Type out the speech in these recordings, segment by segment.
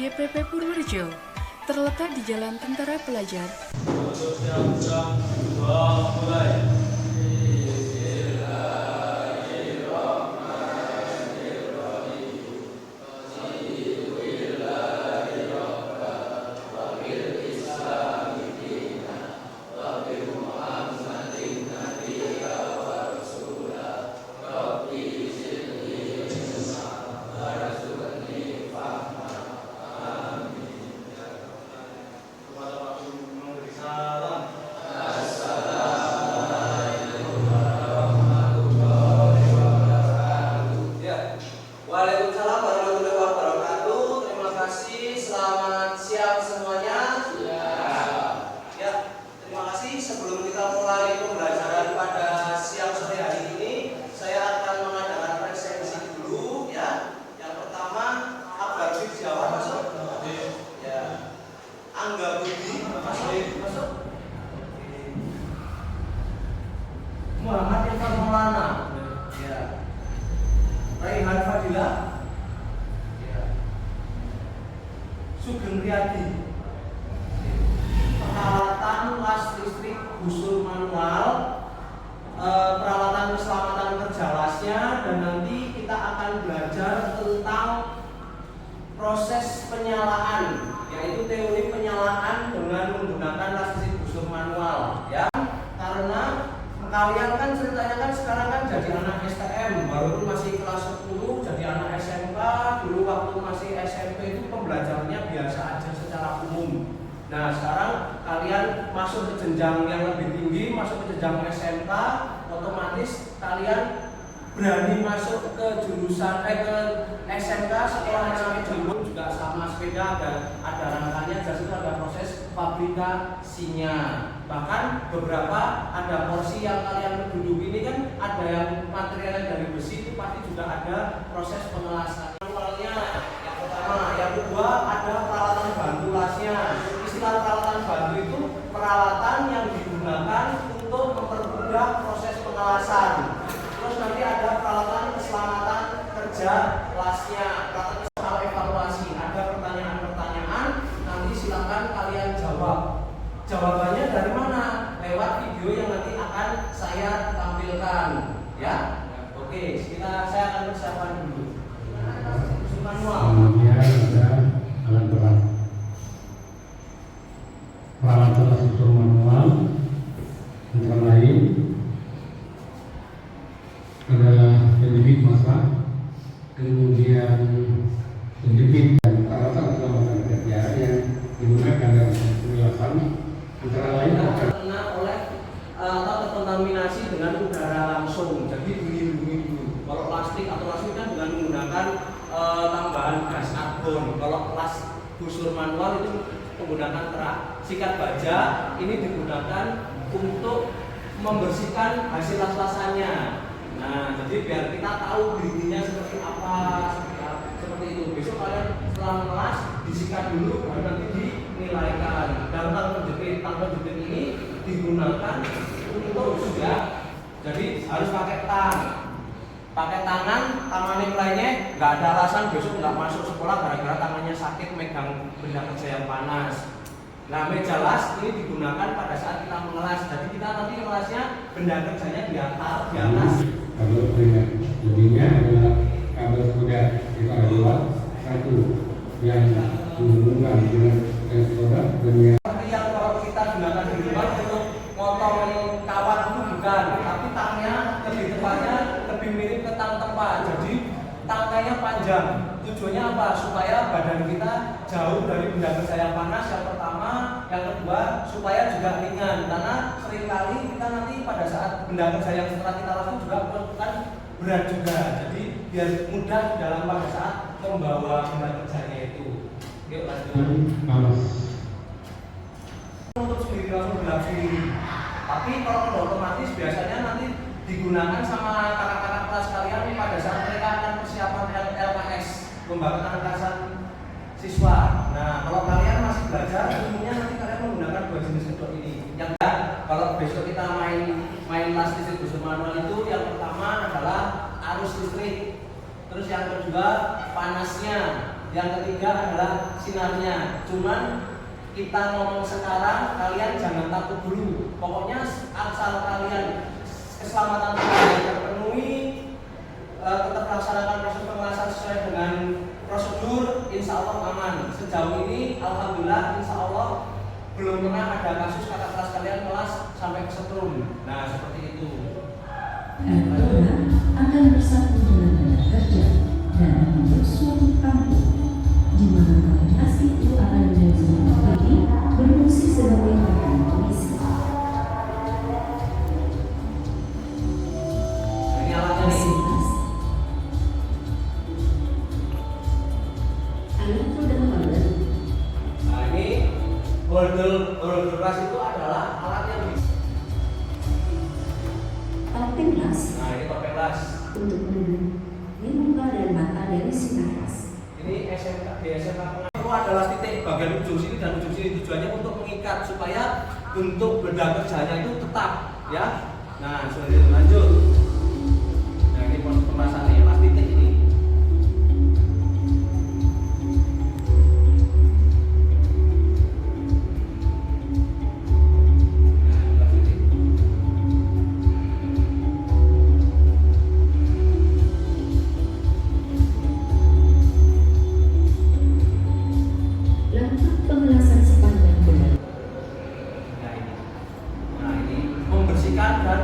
YPP Purworejo, terletak di Jalan Tentara Pelajar. Waalaikumsalam warahmatullahi wabarakatuh. Terima kasih. Selamat siang semuanya. Ya, terima kasih. Sebelum kita mulai pembelajaran pada siang sore hari ini, saya akan mengadakan presensi dulu ya. Yang pertama, Abdul Jawa masuk. Ya. Angga Budi masuk. Muhammad Irfan Maulana. Ya. Raihan Fadila, Sugeng Riyadi. Peralatan las listrik busur manual, peralatan keselamatan kerja lasnya, dan nanti kita akan belajar tentang proses penyalaan, yaitu teori penyalaan dengan menggunakan las listrik busur manual, ya. Karena kalian kan ceritanya kan sekarang kan jadi anak STM, baru masih kelas 10, jadi anak SMK. Dulu waktu masih SMP itu pembelajarannya biasa aja secara umum. Nah sekarang kalian masuk ke jenjang yang lebih tinggi, masuk ke jenjang SMK, otomatis kalian berani masuk ke jurusan ke SMK sekolahnya sampai jemput juga sama sepeda, ada rangkanya, jadi itu ada proses pabrikasinya. Bahkan beberapa ada porsi yang kalian duduk ini kan ada yang materialnya dari besi, itu pasti juga ada proses pengelasan awalnya. Yang pertama, yang kedua ada peralatan bantu lasnya. Istilah peralatan bantu itu peralatan yang digunakan untuk mempermudah proses pengelasan. Terus nanti ada peralatan keselamatan kerja lasnya, peralatan soal evaluasi. Ada pertanyaan-pertanyaan, nanti silakan kalian jawab. Jawabannya dari mana? Lewat video yang nanti akan saya tampilkan, ya. Oke, saya akan persiapkan dulu. Manual. Ada alat berat. Peralatan struktur manual antara lain adalah penjepit massa, kemudian penjepit dan peralatan keselamatan kerja yang digunakan dalam pengelasan antara lain terkena oleh atau terkontaminasi dengan udara langsung, jadi dilindungi dulu. Kalau plastik atau lastik kan dengan menggunakan tambahan gas argon. Kalau las busur manual itu menggunakan kerak. Sikat baja ini digunakan untuk membersihkan hasil las-lasannya. Nah, jadi biar kita tahu dirinya seperti apa, seperti itu. Besok kalian setelah mengelas disikat dulu, baru nanti dinilaikan. Dan tang penjepit ini digunakan untuk sudah, jadi harus pakai tangan nilainya nggak ada alasan besok nggak masuk sekolah gara-gara tangannya sakit megang benda kerja yang panas. Nah, meja las ini digunakan pada saat kita mengelas. Jadi kita nanti mengelasnya benda kerjanya di atas. Kabel peringat jadinya adalah kabel kuda itu ada dua, satu yang menghubungkan dengan elektroda dan yang kalau kita gunakan di rumah untuk motong kawat itu bukan, tapi tangnya lebih tepatnya lebih mirip ke tang tempat. Jadi tangkanya panjang. Tujuannya apa? Supaya badan kita jauh dari benda kerja yang panas. Yang pertama, yang kedua supaya juga ringan. Karena seringkali kita nanti pada saat benda kerja yang setelah kita lakukan juga kan berat juga. Jadi biar mudah dalam pada saat membawa benda kerjanya itu. Yuk lanjut. Untuk sendiri langsung belak sendiri. Tapi kalau otomatis biasanya nanti digunakan sama kakak-kakak kelas kalian pada saat mereka akan persiapan LKS, lomba ketangkasan siswa. Nah, kalau kalian masih belajar, umumnya nanti kalian menggunakan dua jenis kedok ini. Yang kalau besok kita main las listrik busur manual itu, yang pertama adalah arus listrik. Terus yang kedua panasnya. yang ketiga adalah sinarnya. Cuman kita ngomong sekarang, kalian jangan takut dulu. Pokoknya asal kalian keselamatan kalian terpenuhi, tetap laksanakan proses pengelasan sesuai dengan prosedur, insya Allah aman. Sejauh ini, alhamdulillah, insya Allah belum pernah ada kasus kakak kelas kalian kelas sampai kesetrum. Nah, seperti itu. Elektorat akan bersatu dengan tenaga kerja dan membentuk suatu kampung di mana komunitas itu akan menjadi strategi berfungsi sebagai bagian polisi. Ini alatnya nih. Fasilitas elektroda holder. Nah, ini holder keras itu adalah alat yang bisa. Topeng las Nah, ini topeng las. untuk melindungi muka dan mata dari sinar las. Ini SMK, di SMK itu adalah titik bagian ujung sini dan ujung sini, tujuannya untuk mengikat supaya bentuk benda kerjanya itu tetap, ya. Nah, selanjutnya lanjut. Nah, ini pembahasannya pas titik ini. Lampu pengelasan sepanjang bulan. Nah, ini membersihkan dan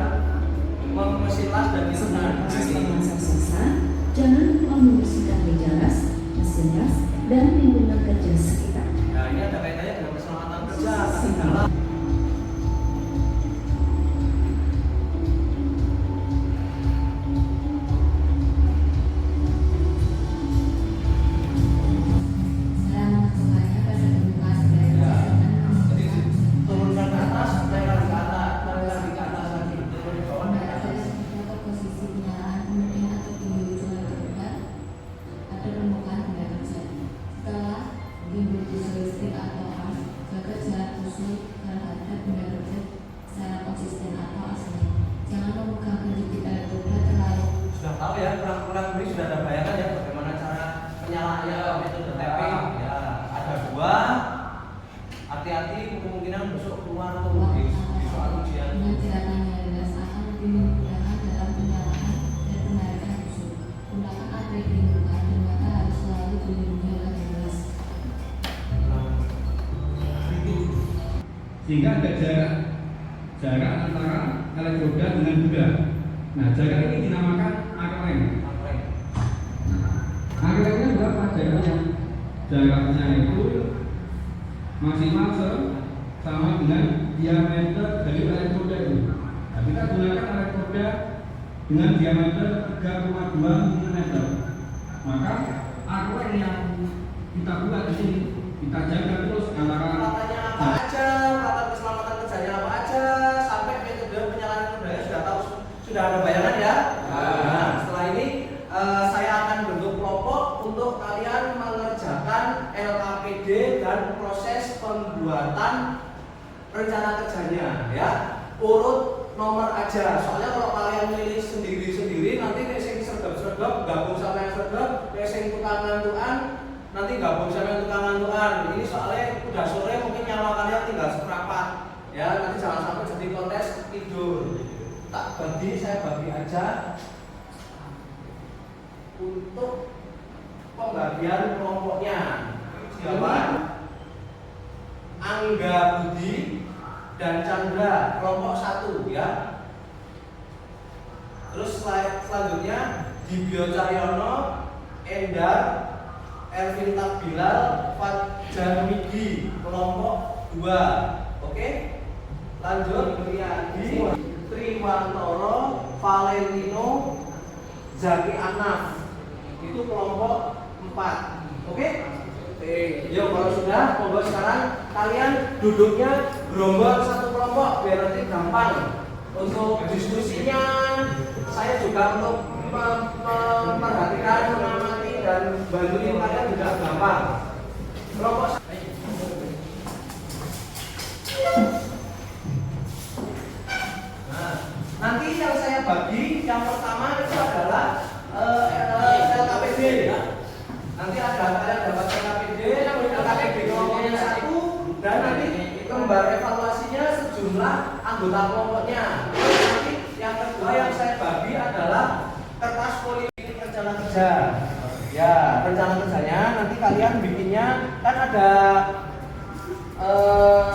mesin las dan Setelah nah, proses ini. pengelasan selesai, jangan lupa membersihkan meja las, mesin las, dan lingkungan kerja sekitar. Nah, ini ada kaitannya dengan keselamatan kerja di dalam. Jadi turunkan ke atas, naikkan ke atas, naikkan ke atas lagi, turun ke bawah, naik ke atas. Posisi penyalaan kemudian atau tinggi ujung terdekat ada permukaan benda kerja. Setelah timbul listrik atau as, jaga jarak khusus terhadap benda kerja secara konsisten atau asli. Jangan memegang penjepit elektroda terlalu. Sudah tahu ya, kurang-kurang ini sudah ada bayangan ya bagaimana cara penyalaannya, metode tapping. Ya, ada dua. Hati-hati kemungkinan besok keluar tuh di soal ujian. Dengan gerakannya jelas akan lebih memudahkan dalam penyalaan dan penarikan khusus. Gunakan atrek di muka dan mata harus selalu dilindungi oleh jelas. Sehingga ada jarak antara elektroda dengan benda. Nah, jarak ini dinamakan arleng. Arlengnya berapa jaraknya? Jaraknya itu maksimal sama dengan diameter dari elektroda itu. Nah, kita gunakan elektroda dengan diameter 3,2 mm. Maka arleng yang kita buat di sini kita jaga terus antara Katanya apa aja, peralatan keselamatan kerjanya apa aja, sampai metode penyalaan budaya sudah tahu, sudah ada bayangan ya. Nah, setelah ini saya akan bentuk kelompok untuk kalian mengerjakan LKPD dan proses pembuatan rencana kerjanya, ya. Urut nomor aja. Soalnya kalau kalian milih sendiri-sendiri nanti racing sergap-sergap gabung sama yang sergap, racing tukang ngantuan nanti gabung sama yang tukang ngantuan. Ini soalnya udah sore mungkin nyawa kalian tinggal seperempat. Ya, nanti jangan sampai jadi kontes tidur. Tak bagi, saya bagi aja untuk pembagian kelompoknya. Siapa? Angga Budi dan Chandra, kelompok 1 ya. Terus selanjutnya Dibyo Cahyono, Endar, Elvin Takbilal, Fajar Migi, kelompok 2. Oke? Lanjut Riyadi, Triwantoro, Valentino, Zaki Anaf. Itu kelompok 4. Oke? Yuk, kalau sudah, monggo sekarang kalian duduknya gerombol satu kelompok biar nanti gampang. Untuk diskusinya, saya juga untuk memperhatikan, mengamati dan bantuin kalian juga gampang. Kelompok nah, nanti yang saya bagi yang pertama itu adalah LKPD ya. Nanti ada kalian dapat jumlah anggota kelompoknya. Nanti yang kedua yang saya bagi adalah kertas politik rencana kerja. Ya, rencana kerjanya nanti kalian bikinnya kan ada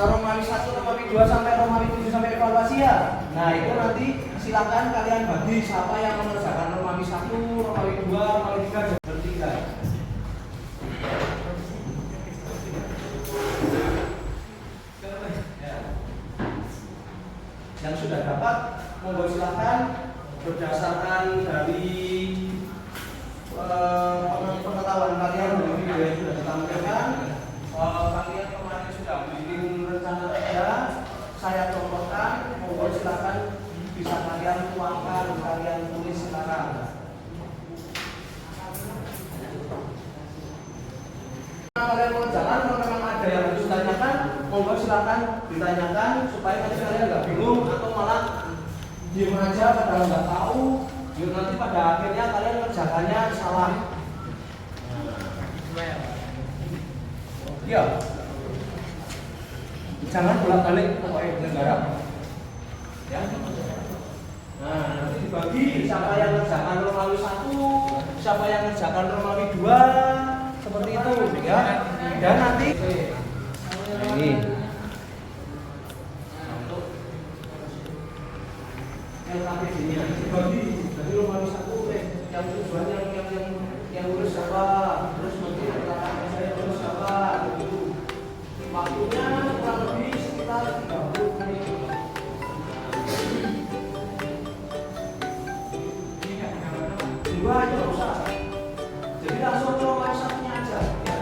Romawi 1, Romawi 2 sampai Romawi 7 sampai evaluasi ya. Nah, itu nanti silakan kalian bagi siapa yang mengerjakan Romawi 1, Romawi 2, Romawi 3, dan 3. Yang sudah dapat, monggo silakan berdasarkan dari pengetahuan kalian dari video yang sudah ditampilkan. Kalian kemarin sudah bikin rencana kerja, saya contohkan, monggo silakan bisa kalian tuangkan, kalian tulis sekarang. Kalian mau jalan, kalau memang ada yang harus ditanyakan, monggo silakan ditanyakan supaya nanti kalian nggak bingung atau malah diem aja padahal nggak tahu. Yuk nanti pada akhirnya kalian kerjakannya salah. Ya, jangan bolak-balik pokoknya negara. Ya. Nah, nanti dibagi siapa yang kerjakan Romawi 1, siapa yang kerjakan Romawi 2, seperti itu ya. Dan nanti ini LKPD-nya dibagi dari Romawi 1 yang tujuan yang urus siapa, terus nanti perkataan saya urus siapa gitu. Waktunya kurang lebih sekitar 30 menit. Dua aja nggak usah. Jadi langsung ke Romawi 1-nya aja ya.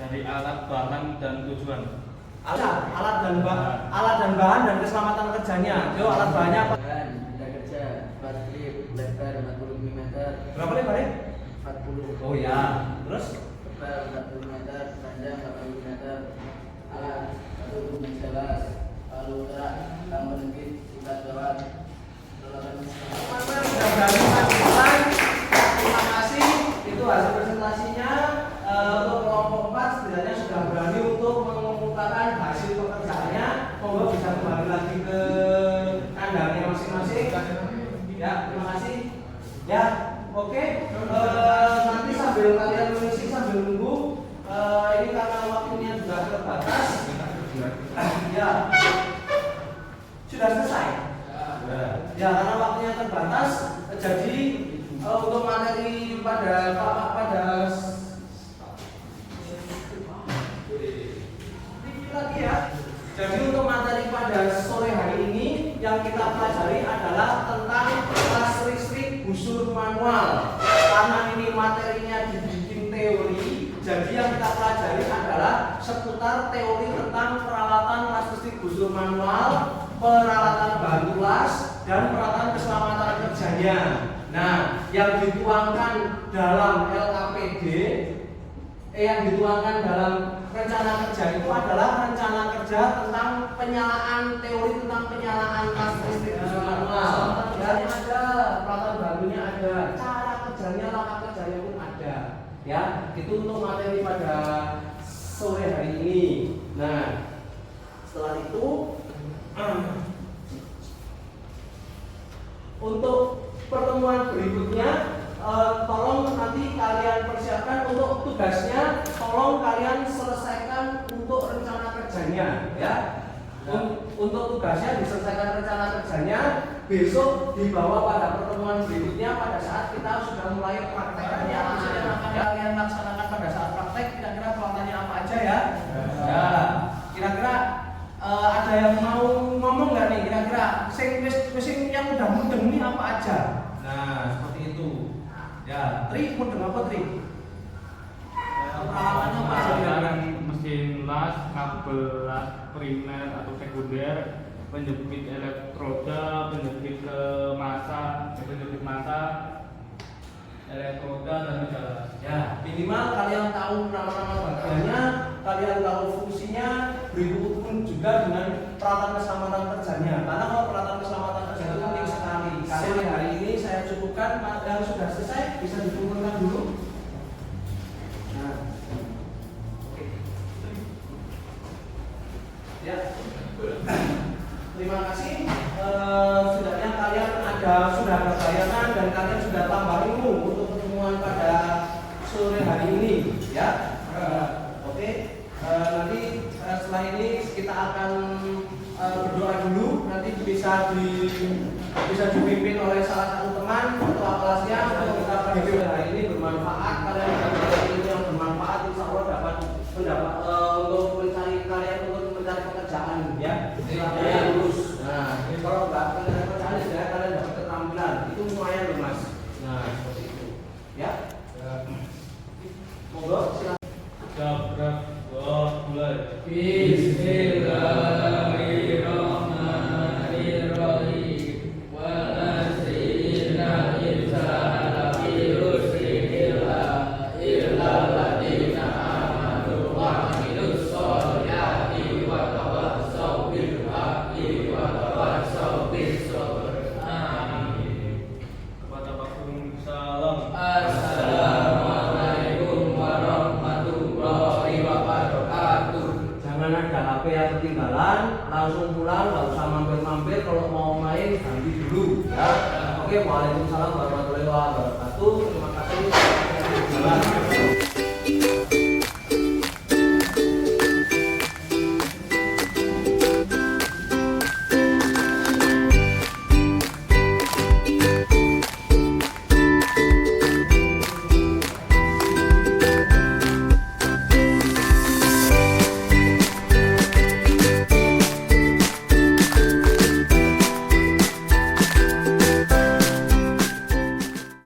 dari alat, bahan, dan tujuan. Alat dan bahan dan keselamatan kerjanya. Yo, alat bahannya apa? Benda kerja, plat strip, lebar 40 mm. Berapa lebarnya? 40. Oh ya. Terus? Tebal 40 meter, panjang 80 meter. Alat, satu jelas, palu kerak, tambah lengkit, sikat gawat. Terima kasih. Itu hasil presentasinya. Untuk kelompok 4 setidaknya sudah berani untuk mengumumkan hasil pekerjaannya. Monggo bisa kembali lagi ke kandangnya masing-masing. Ya, terima kasih. Ya, oke. Nanti sambil kalian mengisi sambil nunggu. Ini karena waktunya juga terbatas. Ya, sudah selesai. Ya, karena waktunya terbatas, jadi untuk materi pada lagi ya. Jadi untuk materi pada sore hari ini yang kita pelajari adalah tentang kelas listrik busur manual. Karena ini materinya dibikin teori, jadi yang kita pelajari adalah seputar teori tentang peralatan kelas listrik busur manual, peralatan bantu las, dan peralatan keselamatan kerjanya. Nah, yang dituangkan dalam LKPD, yang dituangkan dalam rencana kerja itu adalah rencana kerja tentang penyalaan, teori tentang penyalaan kelas listrik busur manual. Kerjanya ada, peralatan bantunya ada, cara kerjanya, langkah kerjanya pun ada. Ya, itu untuk materi pada sore hari ini. Nah, setelah itu untuk pertemuan berikutnya, tolong nanti kalian persiapkan untuk tugasnya. Tolong kalian selesaikan untuk rencana kerjanya, ya. Untuk tugasnya diselesaikan rencana kerjanya. Besok dibawa pada pertemuan berikutnya pada saat kita sudah mulai prakteknya. Apa saja yang akan kalian laksanakan pada saat praktek? Kira-kira peralatannya apa aja ya? Ya. Kira-kira ada yang mau ngomong nggak nih? Kira-kira mesin yang udah mudeng ini apa aja? Nah, seperti itu. Ya, Tri, mudeng apa Tri? Peralatannya apa aja? Mesin las, kabel las primer atau sekunder, penjepit elektroda, penjepit massa, elektroda dan megalas. Ya, minimal kalian tahu nama-nama bagiannya, kalian tahu fungsinya, berikut pun juga dengan peralatan keselamatan kerjanya. Karena kalau peralatan keselamatan kerja itu penting sekali. Sore hari ini saya cukupkan, yang sudah selesai bisa dikumpulkan dulu. Nah, oke. Ya. Terima kasih. Setidaknya kalian sudah ada bayangan dan kalian sudah tambah ilmu untuk pertemuan pada sore hari ini, ya. Oke. Nanti setelah ini kita akan berdoa dulu. Nanti bisa dipimpin oleh salah satu teman ketua kelasnya untuk kita pada hari ini bermanfaat. Kalian dapat ilmu yang bermanfaat, insya Allah dapat untuk mencari pekerjaan, ya. Silakan lulus. Nah, kalau nggak mencari pekerjaan, ya kalian dapat keterampilan. Itu lumayan loh mas. Nah, seperti itu, ya. Monggo silakan. Mulai. Bismillahirrahmanirrahim. Assalamualaikum warahmatullahi wabarakatuh. Jangan ada HP yang ketinggalan, langsung pulang, nggak usah mampir-mampir. Kalau mau main ganti dulu, ya. Oke, waalaikumsalam warahmatullahi wabarakatuh. Terima kasih.